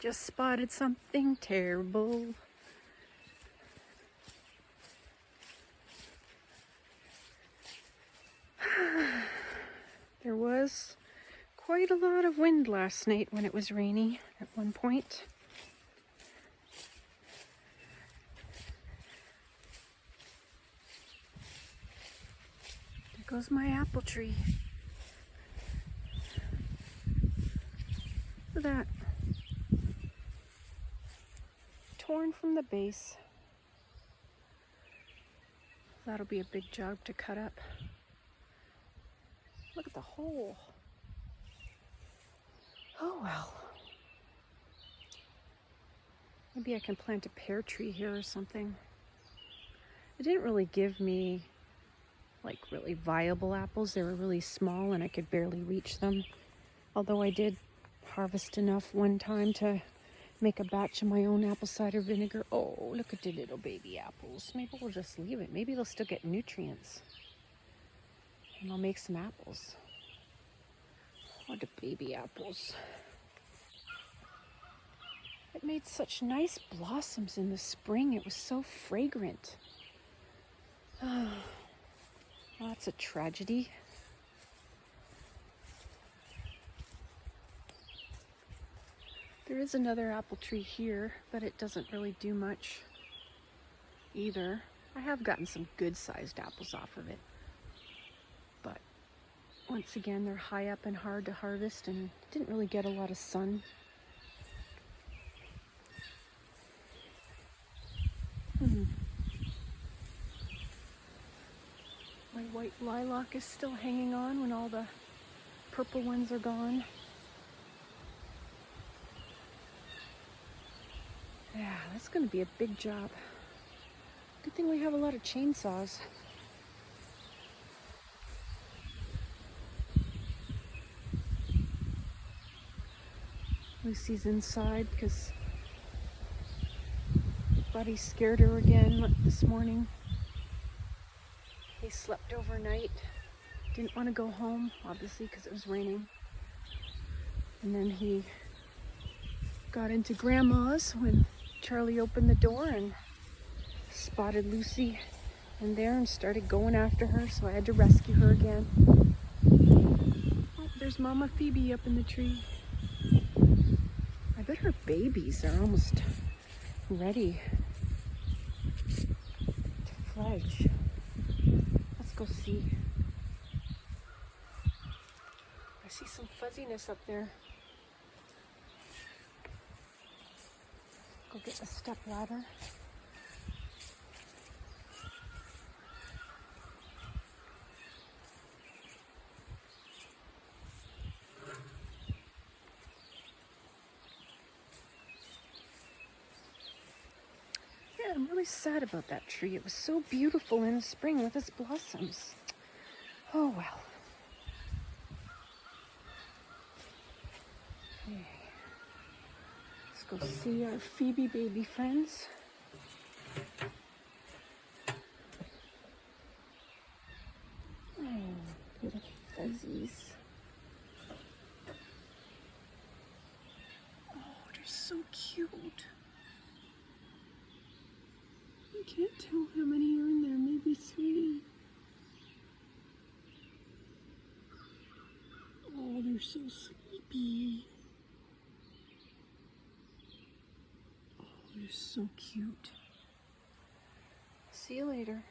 just spotted something terrible. There was quite a lot of wind last night when it was rainy at one point. There goes my apple tree. Look at that. Torn from the base. That'll be a big job to cut up. Look at the hole. Oh well. Maybe I can plant a pear tree here or something. It didn't really give me like really viable apples. They were really small and I could barely reach them. Although I did harvest enough one time to make a batch of my own apple cider vinegar. Oh, look at the little baby apples. Maybe we'll just leave it. Maybe they'll still get nutrients. And I'll make some apples. Oh, the baby apples. It made such nice blossoms in the spring. It was so fragrant. Oh, that's a tragedy. There is another apple tree here, but it doesn't really do much either. I have gotten some good-sized apples off of it. But once again, they're high up and hard to harvest and didn't really get a lot of sun. My white lilac is still hanging on when all the purple ones are gone. Yeah, that's going to be a big job. Good thing we have a lot of chainsaws. Lucy's inside because Buddy scared her again this morning. He slept overnight. Didn't want to go home, obviously, because it was raining. And then he got into Grandma's when Charlie opened the door and spotted Lucy in there and started going after her, so I had to rescue her again. Oh, there's Mama Phoebe up in the tree. I bet her babies are almost ready to fledge. Let's go see. I see some fuzziness up there. Go get a step ladder. Yeah, I'm really sad about that tree. It was so beautiful in the spring with its blossoms. Oh well. Okay. Let's go see our Phoebe baby friends. Oh, little fuzzies. Oh, they're so cute. I can't tell how many are in there, maybe 3. Oh, they're so sleepy. Oh, they're so cute. See you later.